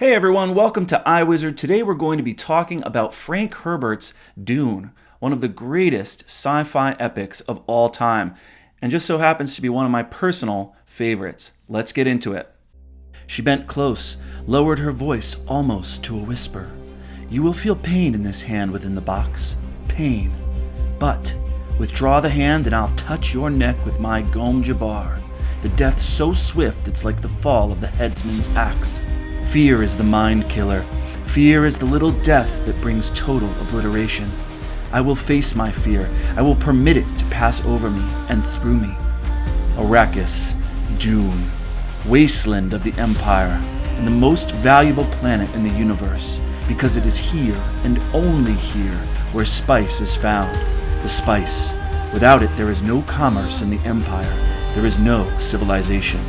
Hey everyone, welcome to iWizard. Today we're going to be talking about Frank Herbert's Dune, one of the greatest sci-fi epics of all time, and just so happens to be one of my personal favorites. Let's get into it. She bent close, lowered her voice almost to a whisper. You will feel pain in this hand within the box. Pain. But withdraw the hand and I'll touch your neck with my Gom Jabbar. The death so swift it's like the fall of the headsman's axe. Fear is the mind killer. Fear is the little death that brings total obliteration. I will face my fear. I will permit it to pass over me and through me. Arrakis, Dune, wasteland of the Empire, and the most valuable planet in the universe, because it is here and only here where spice is found. The spice. Without it, there is no commerce in the Empire. There is no civilization.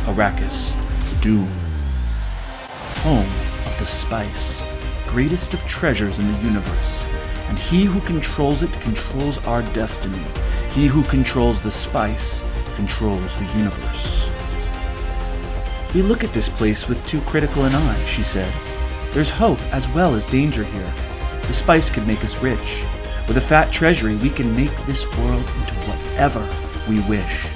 Arrakis, Dune. Home of the spice, greatest of treasures in the universe, and he who controls it controls our destiny. He who controls the spice controls the universe. We look at this place with too critical an eye, she said. There's hope as well as danger here. The spice could make us rich. With a fat treasury, we can make this world into whatever we wish.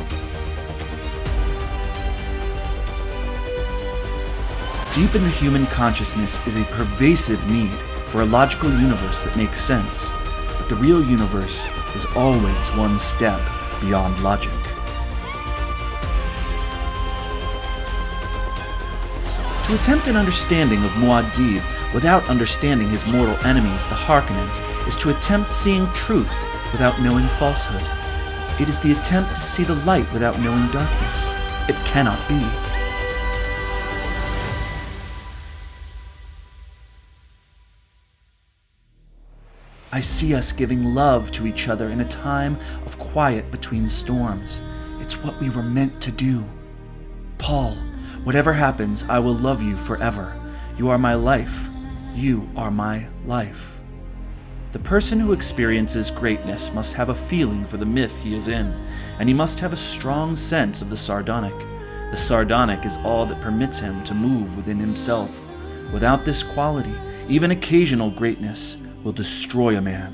Deep in the human consciousness is a pervasive need for a logical universe that makes sense, but the real universe is always one step beyond logic. To attempt an understanding of Muad'Dib without understanding his mortal enemies, the Harkonnens, is to attempt seeing truth without knowing falsehood. It is the attempt to see the light without knowing darkness. It cannot be. I see us giving love to each other in a time of quiet between storms. It's what we were meant to do. Paul, whatever happens, I will love you forever. You are my life. You are my life. The person who experiences greatness must have a feeling for the myth he is in, and he must have a strong sense of the sardonic. The sardonic is all that permits him to move within himself. Without this quality, even occasional greatness will destroy a man.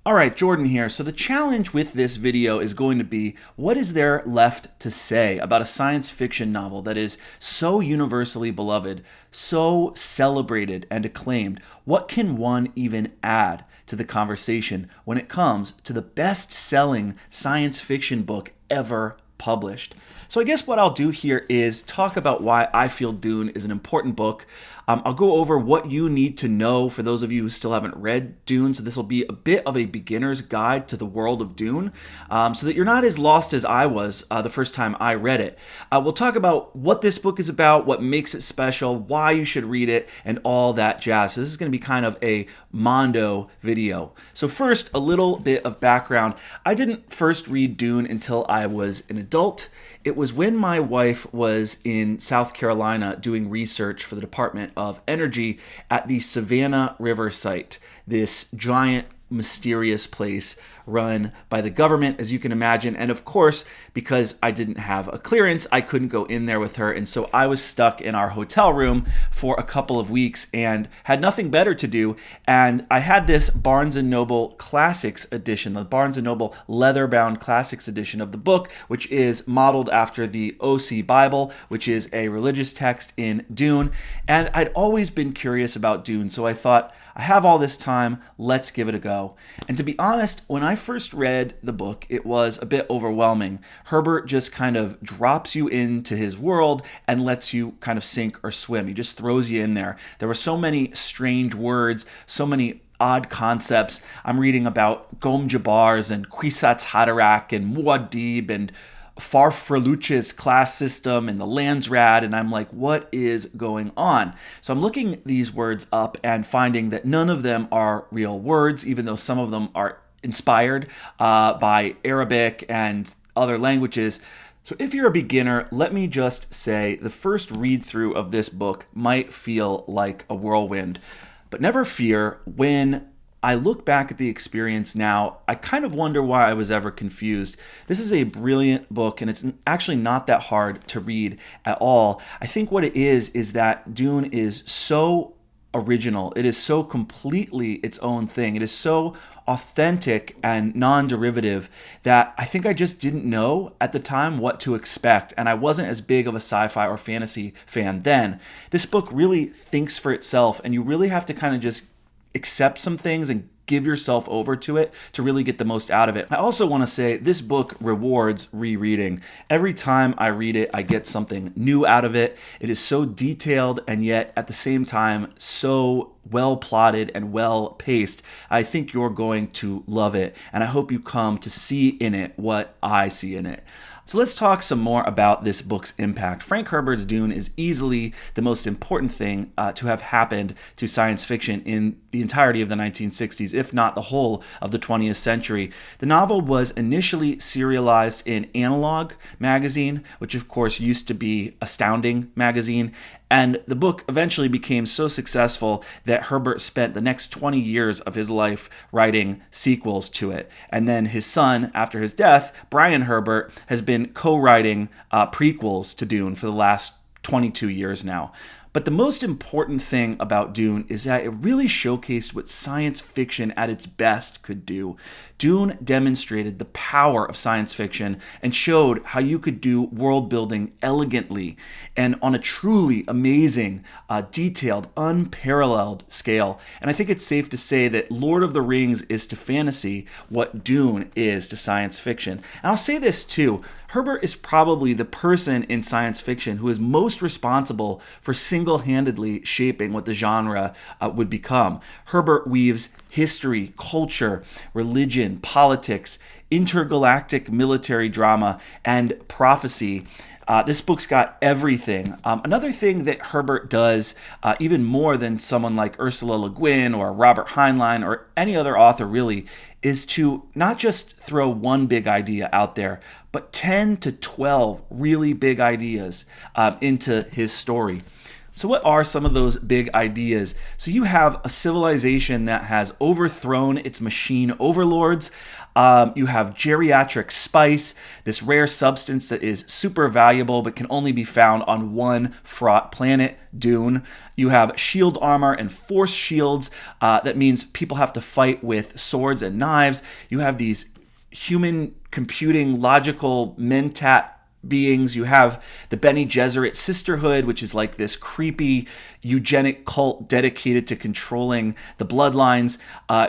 Alright, Jordan here. So the challenge with this video is going to be, what is there left to say about a science fiction novel that is so universally beloved, so celebrated and acclaimed? What can one even add to the conversation when it comes to the best-selling science fiction book ever published? So I guess what I'll do here is talk about why I feel Dune is an important book. I'll go over what you need to know for those of you who still haven't read Dune. So this will be a bit of a beginner's guide to the world of Dune, so that you're not as lost as I was the first time I read it. We'll talk about what this book is about, what makes it special, why you should read it, and all that jazz. So this is going to be kind of a Mondo video. So first, a little bit of background. I didn't first read Dune until I was an adult. It was when my wife was in South Carolina doing research for the Department of Energy at the Savannah River site, this giant mysterious place run by the government, as you can imagine. And of course, because I didn't have a clearance, I couldn't go in there with her. And so I was stuck in our hotel room for a couple of weeks and had nothing better to do. And I had this Barnes & Noble Classics edition, the Barnes & Noble leather-bound Classics edition of the book, which is modeled after the OC Bible, which is a religious text in Dune. And I'd always been curious about Dune, so I thought, I have all this time, let's give it a go. And to be honest, when I first read the book, it was a bit overwhelming. Herbert just kind of drops you into his world and lets you kind of sink or swim. He just throws you in there. There were so many strange words, so many odd concepts. I'm reading about Gom Jabbars and Kwisatz Haderach and Muad'Dib and Farfreluche's class system and the Landsrad, and I'm like, what is going on? So I'm looking these words up and finding that none of them are real words, even though some of them are inspired by Arabic and other languages. So if you're a beginner, let me just say the first read through of this book might feel like a whirlwind, but never fear. When I look back at the experience now, I kind of wonder why I was ever confused. This is a brilliant book, and it's actually not that hard to read at all. I think what it is that Dune is so original. It is so completely its own thing. It is so authentic and non-derivative that I think I just didn't know at the time what to expect, and I wasn't as big of a sci-fi or fantasy fan then. This book really thinks for itself, and you really have to kind of just accept some things and give yourself over to it to really get the most out of it. I also want to say this book rewards rereading. Every time I read it, I get something new out of it. It is so detailed and yet at the same time so well plotted and well paced. I think you're going to love it, and I hope you come to see in it what I see in it. So let's talk some more about this book's impact. Frank Herbert's Dune is easily the most important thing to have happened to science fiction in the entirety of the 1960s, if not the whole of the 20th century. The novel was initially serialized in Analog magazine, which of course used to be Astounding magazine, and the book eventually became so successful that Herbert spent the next 20 years of his life writing sequels to it. And then his son, after his death, Brian Herbert, has been co-writing prequels to Dune for the last 22 years now. But the most important thing about Dune is that it really showcased what science fiction at its best could do. Dune demonstrated the power of science fiction and showed how you could do world building elegantly and on a truly amazing, detailed, unparalleled scale. And I think it's safe to say that Lord of the Rings is to fantasy what Dune is to science fiction. And I'll say this too, Herbert is probably the person in science fiction who is most responsible for single-handedly shaping what the genre would become. Herbert weaves history, culture, religion, politics, intergalactic military drama, and prophecy. This book's got everything. Another thing that Herbert does, even more than someone like Ursula Le Guin or Robert Heinlein or any other author really, is to not just throw one big idea out there, but 10 to 12 really big ideas into his story. So what are some of those big ideas? So you have a civilization that has overthrown its machine overlords. You have geriatric spice, this rare substance that is super valuable but can only be found on one fraught planet, Dune. You have shield armor and force shields. That means people have to fight with swords and knives. You have these human computing logical mentat beings. You have the Bene Gesserit Sisterhood, which is like this creepy eugenic cult dedicated to controlling the bloodlines.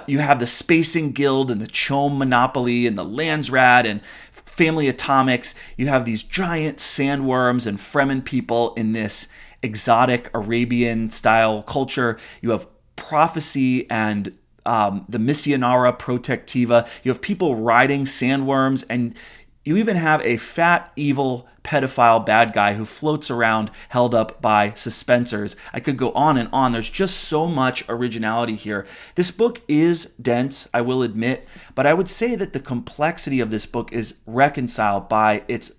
You have the Spacing Guild and the Chom Monopoly and the Landsrat and Family Atomics. You have these giant sandworms and Fremen people in this exotic Arabian-style culture. You have prophecy and the Missionara Protectiva. You have people riding sandworms, and you even have a fat, evil, pedophile bad guy who floats around held up by suspensors. I could go on and on. There's just so much originality here. This book is dense, I will admit, but I would say that the complexity of this book is reconciled by its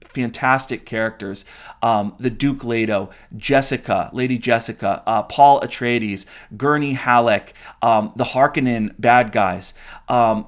fantastic characters. The Duke Leto, Jessica, Lady Jessica, Paul Atreides, Gurney Halleck, the Harkonnen bad guys.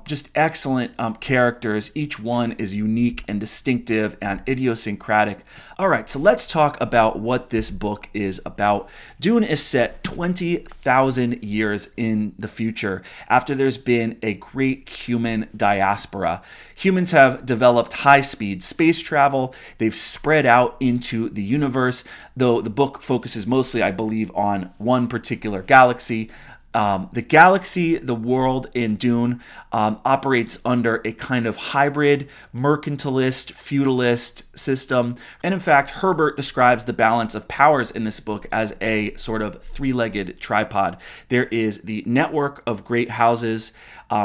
Just excellent characters. Each one is unique and distinctive and idiosyncratic. All right, so let's talk about what this book is about. Dune is set 20,000 years in the future after there's been a great human diaspora. Humans have developed high-speed space travel. They've spread out into the universe, though the book focuses mostly, I believe, on one particular galaxy. The galaxy, the world in Dune, operates under a kind of hybrid, mercantilist, feudalist system. And in fact, Herbert describes the balance of powers in this book as a sort of three-legged tripod. There is the network of great houses,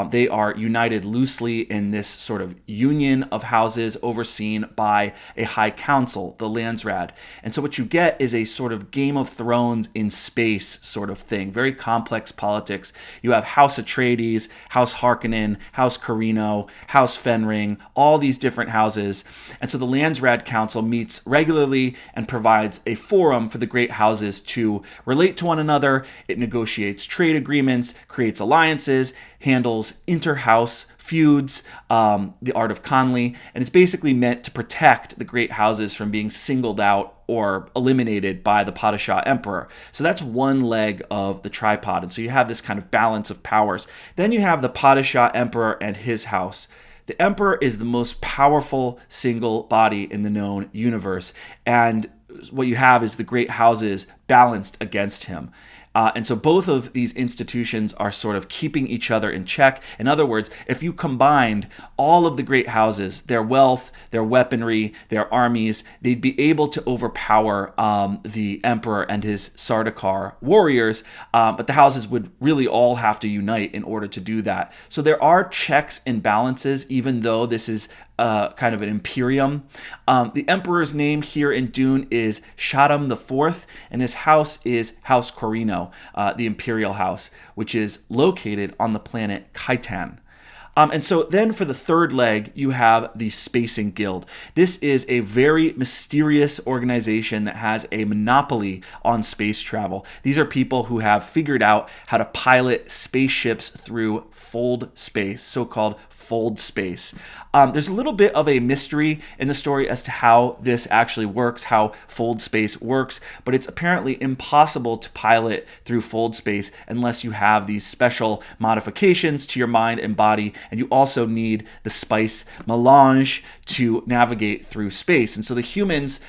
They are united loosely in this sort of union of houses overseen by a high council, the Landsraad. And so what you get is a sort of Game of Thrones in space sort of thing, very complex politics. You have House Atreides, House Harkonnen, House Carino, House Fenring, all these different houses. And so the Landsraad Council meets regularly and provides a forum for the great houses to relate to one another. It negotiates trade agreements, creates alliances, handles inter-house feuds, the art of Conley, and it's basically meant to protect the great houses from being singled out or eliminated by the Padishah Emperor. So that's one leg of the tripod, and so you have this kind of balance of powers. Then you have the Padishah Emperor and his house. The Emperor is the most powerful single body in the known universe, and what you have is the great houses balanced against him. And so both of these institutions are sort of keeping each other in check. In other words, if you combined all of the great houses, their wealth, their weaponry, their armies, they'd be able to overpower the emperor and his Sardaukar warriors, but the houses would really all have to unite in order to do that. So there are checks and balances, even though this is kind of an imperium. The emperor's name here in Dune is Shaddam IV, and his house is House Corino, the imperial house, which is located on the planet Khitan. And so then for the third leg, you have the Spacing Guild. This is a very mysterious organization that has a monopoly on space travel. These are people who have figured out how to pilot spaceships through fold space, so-called fold space. There's a little bit of a mystery in the story as to how this actually works, how fold space works, but it's apparently impossible to pilot through fold space unless you have these special modifications to your mind and body, and you also need the spice melange to navigate through space. And so the humans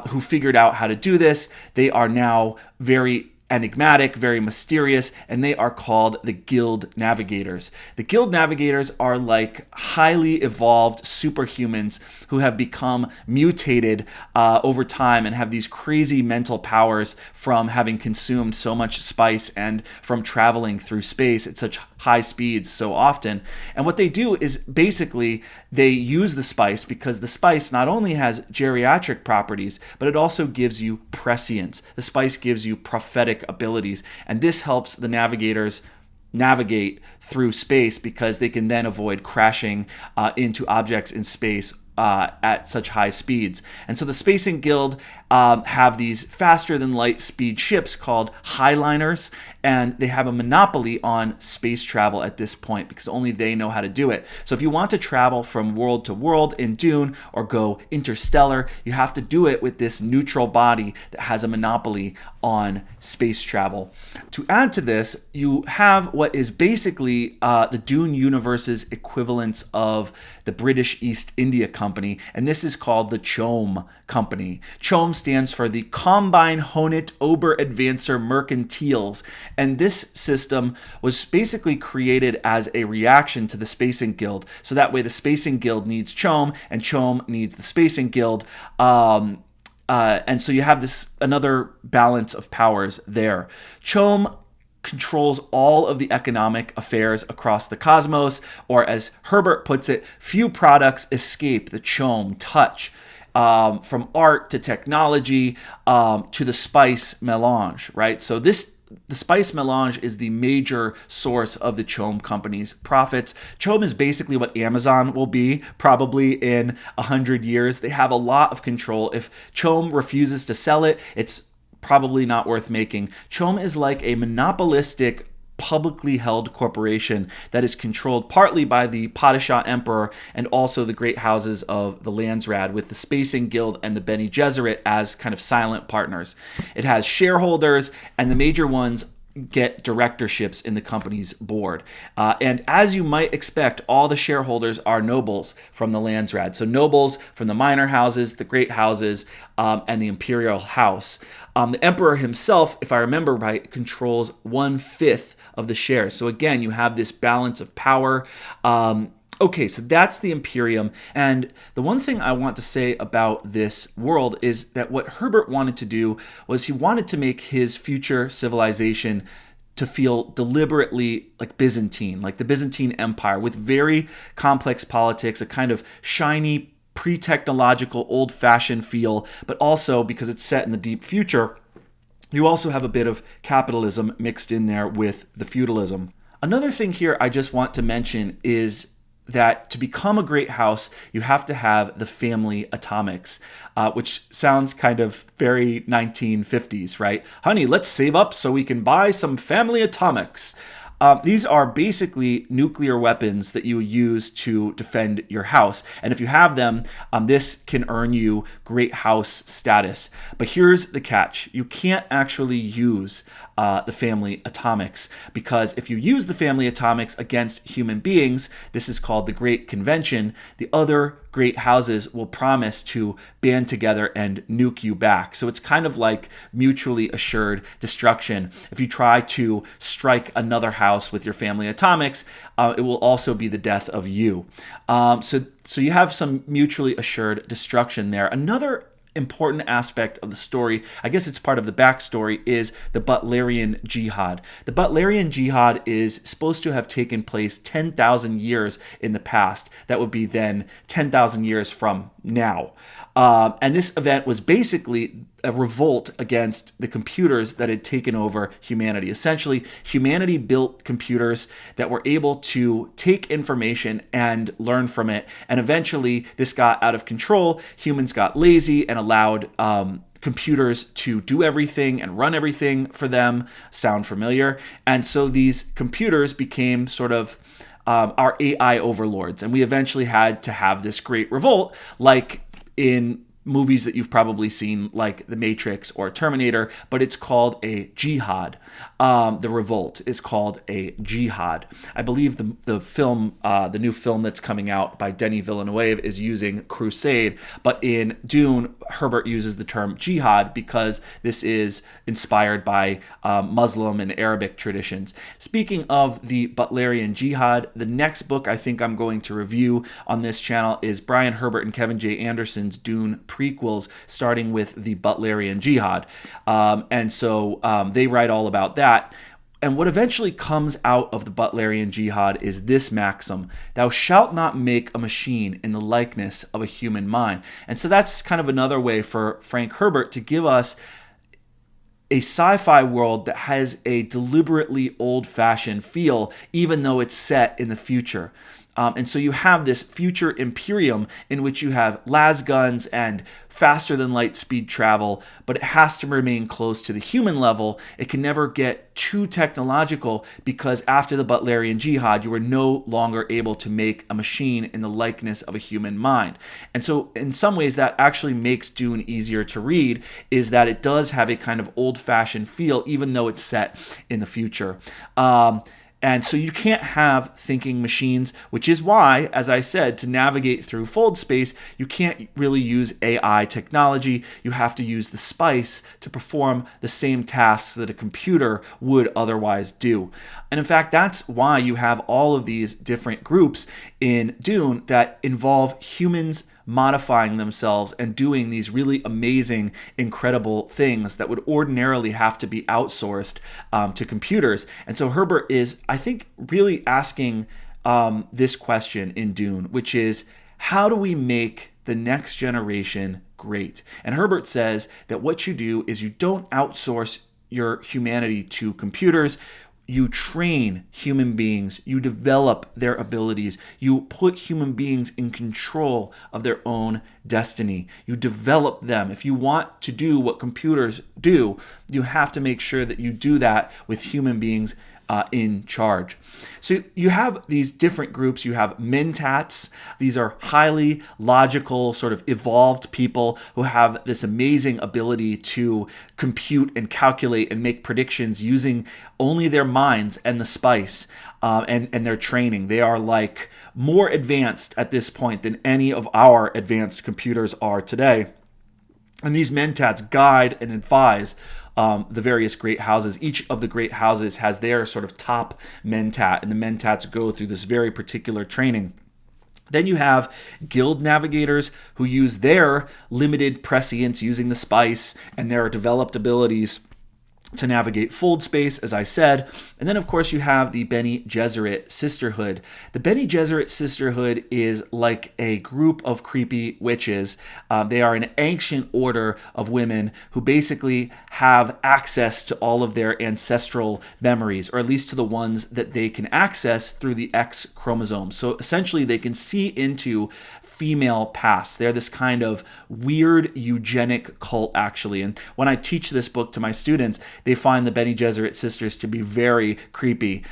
who figured out how to do this, they are now very enigmatic, very mysterious, and they are called the Guild Navigators. The Guild Navigators are like highly evolved superhumans who have become mutated over time and have these crazy mental powers from having consumed so much spice and from traveling through space at such high speeds so often. And what they do is basically they use the spice because the spice not only has geriatric properties, but it also gives you prescience. The spice gives you prophetic abilities, and this helps the navigators navigate through space because they can then avoid crashing into objects in space at such high speeds. And so the Spacing Guild have these faster than light speed ships called highliners, and they have a monopoly on space travel at this point because only they know how to do it. So if you want to travel from world to world in Dune or go interstellar, you have to do it with this neutral body that has a monopoly on space travel. To add to this, you have what is basically the Dune universe's equivalence of the British East India Company, and this is called the CHOAM Company. CHOAM stands for the Combine Honit Ober Advancer Mercantiles, and this system was basically created as a reaction to the Spacing Guild. So that way the Spacing Guild needs CHOAM, and CHOAM needs the Spacing Guild. And so you have this another balance of powers there. CHOAM controls all of the economic affairs across the cosmos, or as Herbert puts it, few products escape the CHOAM touch. From art to technology to the spice melange, right? So the spice melange is the major source of the CHOAM company's profits. CHOAM is basically what Amazon will be probably in 100 years. They have a lot of control. If CHOAM refuses to sell it, it's probably not worth making. CHOAM is like a monopolistic publicly held corporation that is controlled partly by the Padishah Emperor and also the great houses of the Landsraad, with the Spacing Guild and the Bene Gesserit as kind of silent partners. It has shareholders, and the major ones get directorships in the company's board. And as you might expect, all the shareholders are nobles from the Landsraad. So nobles from the minor houses, the great houses, and the imperial house. The emperor himself, if I remember right, controls 1/5 of the shares. So again, you have this balance of power. Okay, so that's the Imperium. And the one thing I want to say about this world is that what Herbert wanted to do was he wanted to make his future civilization to feel deliberately like Byzantine, like the Byzantine Empire, with very complex politics, a kind of shiny, pre-technological, old-fashioned feel, but also because it's set in the deep future, you also have a bit of capitalism mixed in there with the feudalism. Another thing here I just want to mention is that to become a great house, you have to have the family atomics, which sounds kind of very 1950s, right? Honey, let's save up so we can buy some family atomics. These are basically nuclear weapons that you use to defend your house. And if you have them, this can earn you great house status. But here's the catch. You can't actually use the family atomics, because if you use the family atomics against human beings, this is called the Great Convention, the other great houses will promise to band together and nuke you back. So it's kind of like mutually assured destruction. If you try to strike another house with your family atomics, it will also be the death of you. So you have some mutually assured destruction there. Another important aspect of the story, I guess it's part of the backstory, is the Butlerian Jihad. The Butlerian Jihad is supposed to have taken place 10,000 years in the past. That would be then 10,000 years from now. And this event was basically a revolt against the computers that had taken over humanity. Essentially, humanity built computers that were able to take information and learn from it. And eventually, this got out of control. Humans got lazy and allowed computers to do everything and run everything for them. Sound familiar? And so these computers became sort of our AI overlords. And we eventually had to have this great revolt, like in movies that you've probably seen, like The Matrix or Terminator, but it's called a jihad. The revolt is called a jihad. I believe the film, the new film that's coming out by Denis Villeneuve, is using crusade, but in Dune, Herbert uses the term jihad because this is inspired by Muslim and Arabic traditions. Speaking of the Butlerian Jihad, the next book I think I'm going to review on this channel is Brian Herbert and Kevin J. Anderson's Dune prequels, starting with the Butlerian Jihad. And so they write all about that. And what eventually comes out of the Butlerian Jihad is this maxim: thou shalt not make a machine in the likeness of a human mind. And so that's kind of another way for Frank Herbert to give us a sci-fi world that has a deliberately old-fashioned feel, even though it's set in the future. And so you have this future imperium in which you have las guns and faster than light speed travel, but it has to remain close to the human level. It can never get too technological, because after the Butlerian Jihad, you were no longer able to make a machine in the likeness of a human mind. And so in some ways that actually makes Dune easier to read, is that it does have a kind of old-fashioned feel, even though it's set in the future. And so you can't have thinking machines, which is why, as I said, to navigate through fold space, you can't really use AI technology. You have to use the spice to perform the same tasks that a computer would otherwise do. And in fact, that's why you have all of these different groups in Dune that involve humans modifying themselves and doing these really amazing, incredible things that would ordinarily have to be outsourced to computers. And so Herbert is, I think, really asking this question in Dune, which is, how do we make the next generation great? And Herbert says that what you do is you don't outsource your humanity to computers. You train human beings, you develop their abilities, you put human beings in control of their own destiny. You develop them. If you want to do what computers do, you have to make sure that you do that with human beings in charge. So you have these different groups. You have mentats. These are highly logical, sort of evolved people who have this amazing ability to compute and calculate and make predictions using only their minds and the spice and their training. They are like more advanced at this point than any of our advanced computers are today. And these mentats guide and advise the various great houses. Each of the great houses has their sort of top mentat, and the mentats go through this very particular training. Then you have guild navigators who use their limited prescience using the spice and their developed abilities to navigate fold space, as I said. And then, of course, you have the Bene Gesserit Sisterhood. The Bene Gesserit Sisterhood is like a group of creepy witches. They are an ancient order of women who basically have access to all of their ancestral memories, or at least to the ones that they can access through the X chromosome. So essentially, they can see into female past. They're this kind of weird eugenic cult, actually. And when I teach this book to my students, they find the Bene Gesserit sisters to be very creepy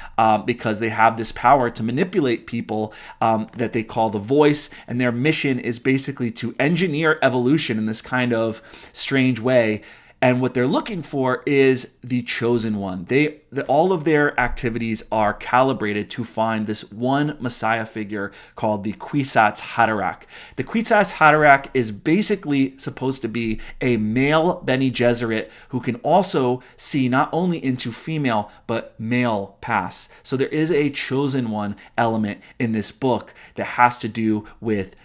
because they have this power to manipulate people that they call the Voice, and their mission is basically to engineer evolution in this kind of strange way. And what they're looking for is the chosen one. All of their activities are calibrated to find this one Messiah figure called the Kwisatz Haderach. The Kwisatz Haderach is basically supposed to be a male Bene Gesserit who can also see not only into female, but male past. So there is a chosen one element in this book that has to do with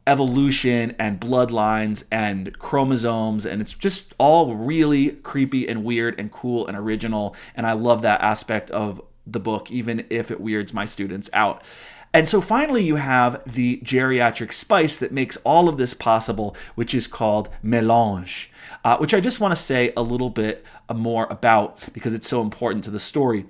evolution and bloodlines and chromosomes, and it's just all really creepy and weird and cool and original, and I love that aspect of the book, even if it weirds my students out. And so finally you have the geriatric spice that makes all of this possible, which is called mélange, which I just want to say a little bit more about because it's so important to the story.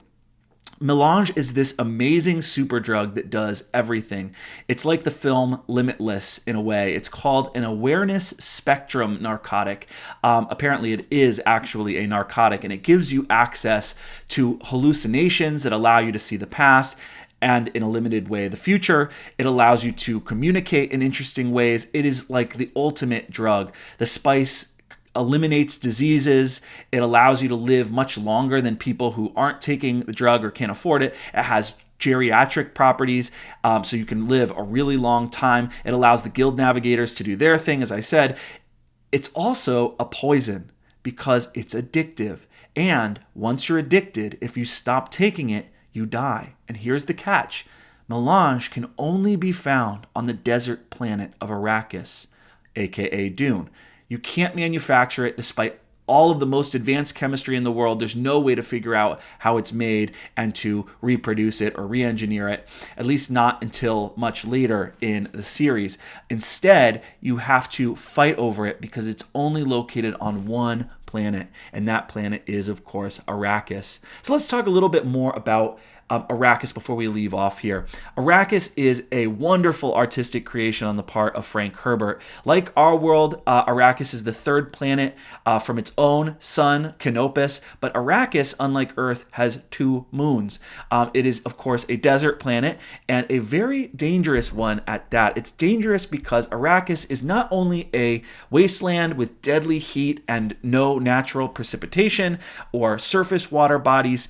Mélange is this amazing super drug that does everything. It's like the film Limitless in a way. It's called an awareness spectrum narcotic. Apparently it is actually a narcotic, and it gives you access to hallucinations that allow you to see the past and, in a limited way, the future. It allows you to communicate in interesting ways. It is like the ultimate drug. The spice eliminates diseases. It allows you to live much longer than people who aren't taking the drug or can't afford it. It has geriatric properties, so you can live a really long time. It allows the guild navigators to do their thing, as I said. It's also a poison because it's addictive. And once you're addicted, if you stop taking it, you die. And here's the catch. Mélange can only be found on the desert planet of Arrakis, aka Dune. You can't manufacture it despite all of the most advanced chemistry in the world. There's no way to figure out how it's made and to reproduce it or re-engineer it, at least not until much later in the series. Instead, you have to fight over it because it's only located on one planet, and that planet is, of course, Arrakis. So let's talk a little bit more about Arrakis before we leave off here. Arrakis is a wonderful artistic creation on the part of Frank Herbert. Like our world, Arrakis is the third planet from its own sun, Canopus, but Arrakis, unlike Earth, has 2 moons. It is, of course, a desert planet, and a very dangerous one at that. It's dangerous because Arrakis is not only a wasteland with deadly heat and no natural precipitation or surface water bodies,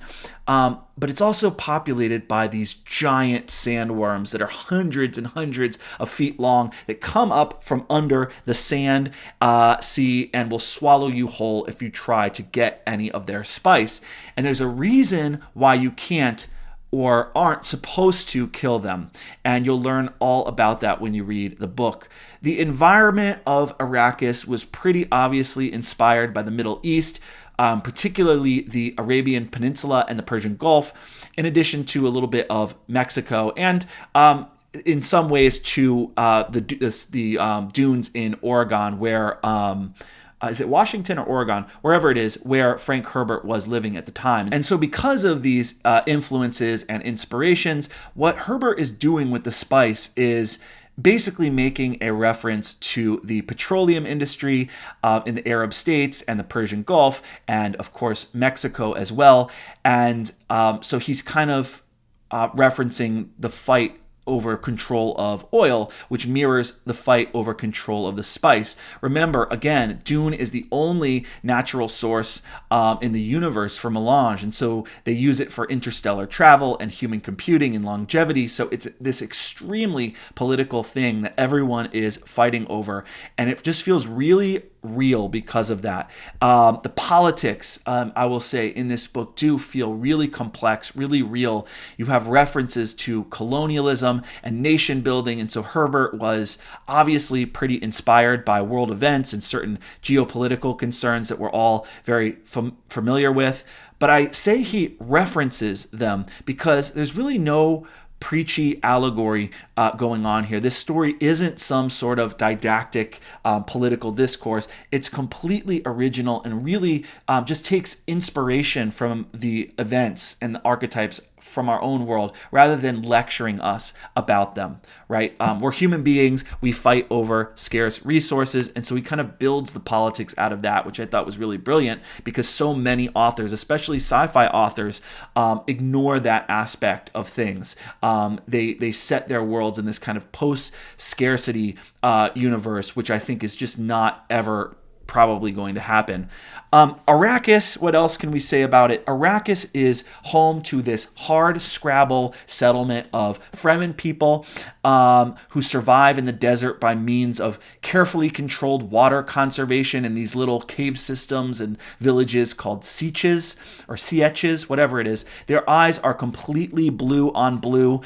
but it's also populated by these giant sandworms that are hundreds and hundreds of feet long that come up from under the sand sea and will swallow you whole if you try to get any of their spice. And there's a reason why you can't or aren't supposed to kill them. And you'll learn all about that when you read the book. The environment of Arrakis was pretty obviously inspired by the Middle East, particularly the Arabian Peninsula and the Persian Gulf, in addition to a little bit of Mexico and in some ways to the dunes in Oregon, where is it Washington or Oregon? Wherever it is, where Frank Herbert was living at the time. And so because of these influences and inspirations, what Herbert is doing with the spice is basically making a reference to the petroleum industry in the Arab states and the Persian Gulf, and of course Mexico as well. And so he's kind of referencing the fight over control of oil, which mirrors the fight over control of the spice. Remember, again, Dune is the only natural source in the universe for mélange, and so they use it for interstellar travel and human computing and longevity. So it's this extremely political thing that everyone is fighting over, and it just feels really real because of that. The politics, I will say, in this book do feel really complex, really real. You have references to colonialism and nation building, and so Herbert was obviously pretty inspired by world events and certain geopolitical concerns that we're all very familiar with. But I say he references them because there's really no preachy allegory going on here. This story isn't some sort of didactic political discourse. It's completely original and really just takes inspiration from the events and the archetypes from our own world rather than lecturing us about them, right? We're human beings. We fight over scarce resources. And so he kind of builds the politics out of that, which I thought was really brilliant because so many authors, especially sci-fi authors, ignore that aspect of things. They set their worlds in this kind of post-scarcity universe, which I think is just not ever probably going to happen. Arrakis, what else can we say about it? Arrakis is home to this hard scrabble settlement of Fremen people who survive in the desert by means of carefully controlled water conservation in these little cave systems and villages called sieches or sieches, whatever it is. Their eyes are completely blue on blue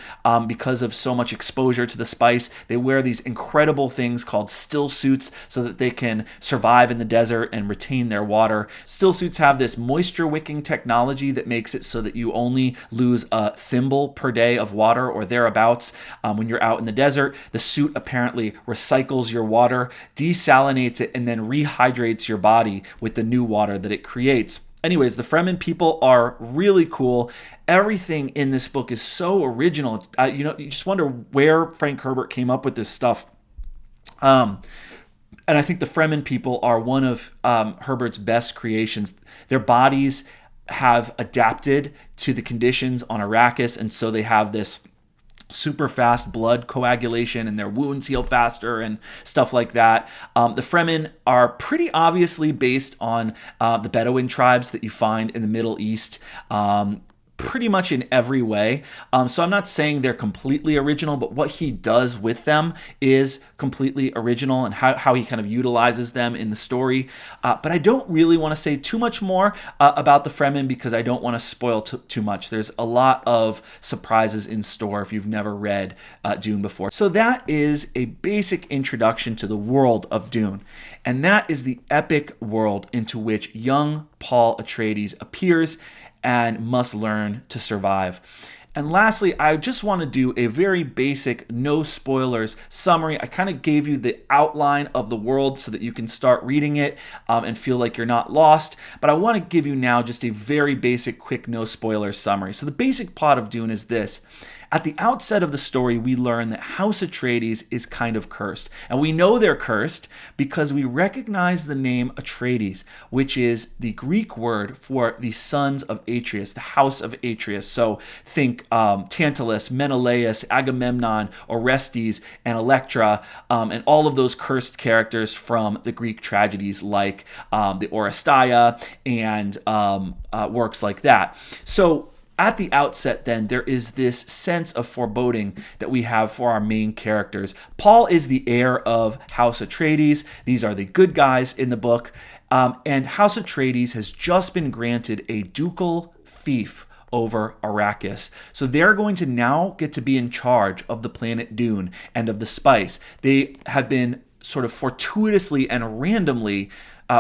because of so much exposure to the spice. They wear these incredible things called still suits so that they can survive in the desert and retain their water. Still suits have this moisture wicking technology that makes it so that you only lose a thimble per day of water or thereabouts when you're out in the desert. The suit apparently recycles your water, desalinates it, and then rehydrates your body with the new water that it creates. Anyways, the Fremen people are really cool. Everything in this book is so original. You just wonder where Frank Herbert came up with this stuff. And I think the Fremen people are one of Herbert's best creations. Their bodies have adapted to the conditions on Arrakis, and so they have this super fast blood coagulation and their wounds heal faster and stuff like that. The Fremen are pretty obviously based on the Bedouin tribes that you find in the Middle East. Pretty much in every way. So I'm not saying they're completely original, but what he does with them is completely original and how he kind of utilizes them in the story. But I don't really want to say too much more about the Fremen because I don't want to spoil too much. There's a lot of surprises in store if you've never read Dune before. So that is a basic introduction to the world of Dune. And that is the epic world into which young Paul Atreides appears and must learn to survive. And lastly, I just want to do a very basic, no spoilers summary. I kind of gave you the outline of the world so that you can start reading it and feel like you're not lost. But I want to give you now just a very basic, quick, no spoilers summary. So the basic plot of Dune is this. At the outset of the story, we learn that House Atreides is kind of cursed. And we know they're cursed because we recognize the name Atreides, which is the Greek word for the sons of Atreus, the house of Atreus. So think Tantalus, Menelaus, Agamemnon, Orestes, and Electra, and all of those cursed characters from the Greek tragedies like the Oresteia and works like that. So at the outset, then, there is this sense of foreboding that we have for our main characters. Paul is the heir of House Atreides. These are the good guys in the book. And House Atreides has just been granted a ducal fief over Arrakis. So they're going to now get to be in charge of the planet Dune and of the spice. They have been sort of fortuitously and randomly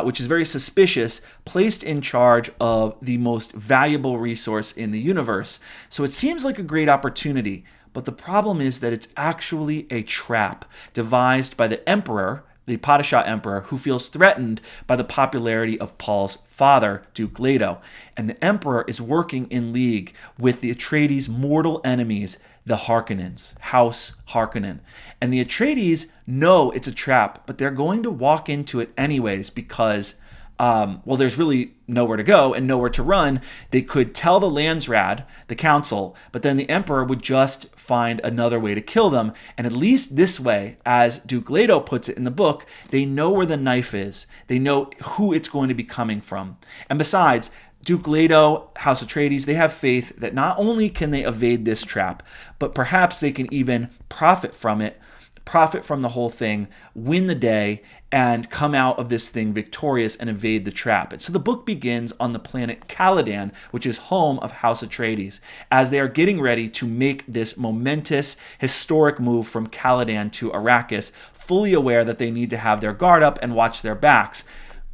which is very suspicious, placed in charge of the most valuable resource in the universe. So it seems like a great opportunity, but the problem is that it's actually a trap devised by the emperor, the Padishah emperor, who feels threatened by the popularity of Paul's father, Duke Leto. And the emperor is working in league with the Atreides' mortal enemies, the Harkonnens, House Harkonnen. And the Atreides know it's a trap, but they're going to walk into it anyways because, there's really nowhere to go and nowhere to run. They could tell the Landsraad, the council, but then the emperor would just find another way to kill them. And at least this way, as Duke Leto puts it in the book, they know where the knife is. They know who it's going to be coming from. And besides, Duke Leto, House Atreides, they have faith that not only can they evade this trap, but perhaps they can even profit from it profit from the whole thing, win the day, and come out of this thing victorious and evade the trap. And so the book begins on the planet Caladan, which is home of House Atreides, as they are getting ready to make this momentous, historic move from Caladan to Arrakis, fully aware that they need to have their guard up and watch their backs.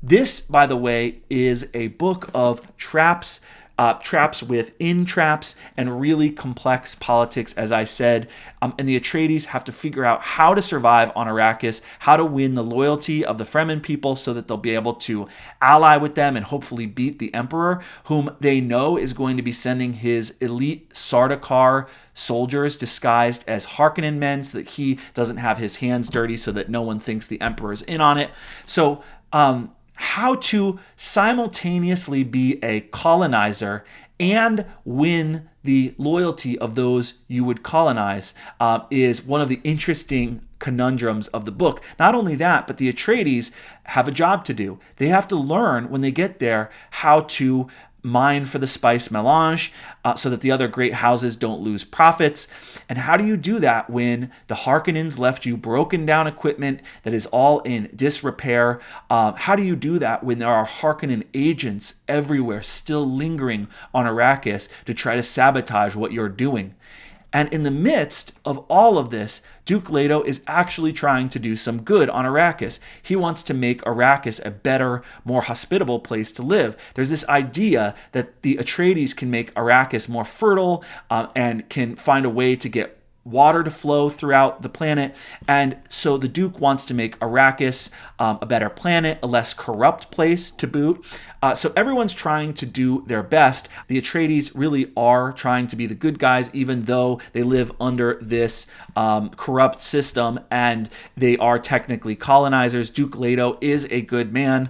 This, by the way, is a book of traps, traps within traps, and really complex politics, as I said. And the Atreides have to figure out how to survive on Arrakis, how to win the loyalty of the Fremen people so that they'll be able to ally with them and hopefully beat the Emperor, whom they know is going to be sending his elite Sardaukar soldiers disguised as Harkonnen men so that he doesn't have his hands dirty, so that no one thinks the Emperor's in on it. So, how to simultaneously be a colonizer and win the loyalty of those you would colonize is one of the interesting conundrums of the book. Not only that, but the Atreides have a job to do. They have to learn when they get there how to mine for the spice melange so that the other great houses don't lose profits. And how do you do that when the Harkonnens left you broken down equipment that is all in disrepair? How do you do that when there are Harkonnen agents everywhere still lingering on Arrakis to try to sabotage what you're doing? And in the midst of all of this, Duke Leto is actually trying to do some good on Arrakis. He wants to make Arrakis a better, more hospitable place to live. There's this idea that the Atreides can make Arrakis more fertile and can find a way to get water to flow throughout the planet. And so the Duke wants to make Arrakis a better planet, a less corrupt place to boot. So everyone's trying to do their best. The Atreides really are trying to be the good guys, even though they live under this corrupt system and they are technically colonizers. Duke Leto is a good man.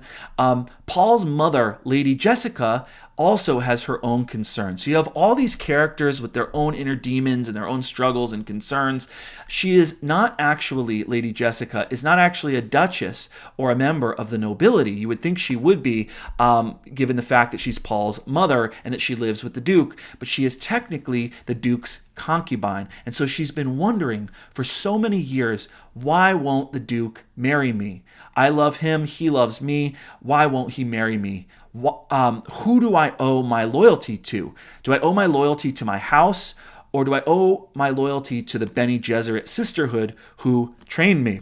Paul's mother, Lady Jessica, also has her own concerns. So you have all these characters with their own inner demons and their own struggles and concerns. She is not actually, Lady Jessica, is not actually a duchess or a member of the nobility. You would think she would be, given the fact that she's Paul's mother and that she lives with the Duke, but she is technically the Duke's concubine. And so she's been wondering for so many years, why won't the Duke marry me? I love him, he loves me. Why won't he marry me? Who do I owe my loyalty to? Do I owe my loyalty to my house, or do I owe my loyalty to the Bene Gesserit sisterhood who trained me?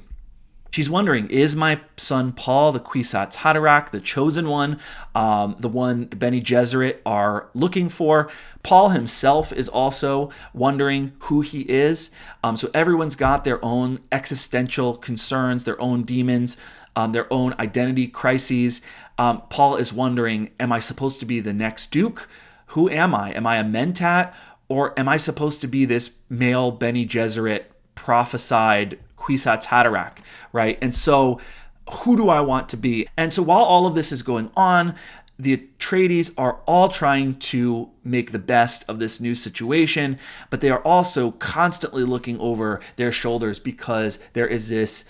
She's wondering, is my son Paul the Kwisatz Haderach, the chosen one, the one the Bene Gesserit are looking for? Paul himself is also wondering who he is. So everyone's got their own existential concerns, their own demons, their own identity crises. Paul is wondering, am I supposed to be the next Duke? Who am I? Am I a Mentat? Or am I supposed to be this male Bene Gesserit prophesied Kwisatz Haderach, right? And so who do I want to be? And so while all of this is going on, the Atreides are all trying to make the best of this new situation, but they are also constantly looking over their shoulders because there is this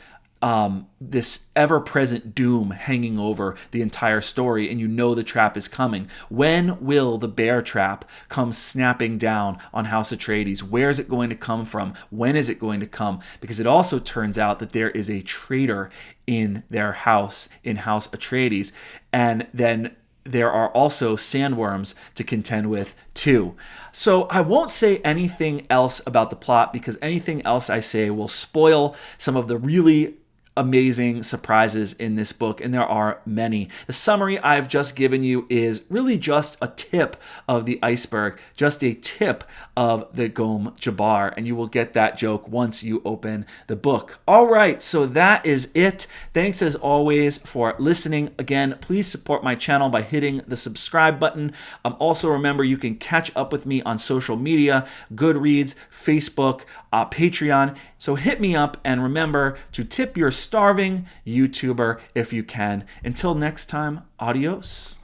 ever-present doom hanging over the entire story, and you know the trap is coming. When will the bear trap come snapping down on House Atreides? Where is it going to come from? When is it going to come? Because it also turns out that there is a traitor in their house, in House Atreides, and then there are also sandworms to contend with too. So I won't say anything else about the plot, because anything else I say will spoil some of the really amazing surprises in this book, and there are many. The summary I've just given you is really just a tip of the iceberg, just a tip of the Gom Jabbar, and you will get that joke once you open the book. All right, so that is it. Thanks as always for listening. Again, please support my channel by hitting the subscribe button. Also remember, you can catch up with me on social media, Goodreads, Facebook, Patreon. So hit me up, and remember to tip your starving YouTuber if you can. Until next time, adios.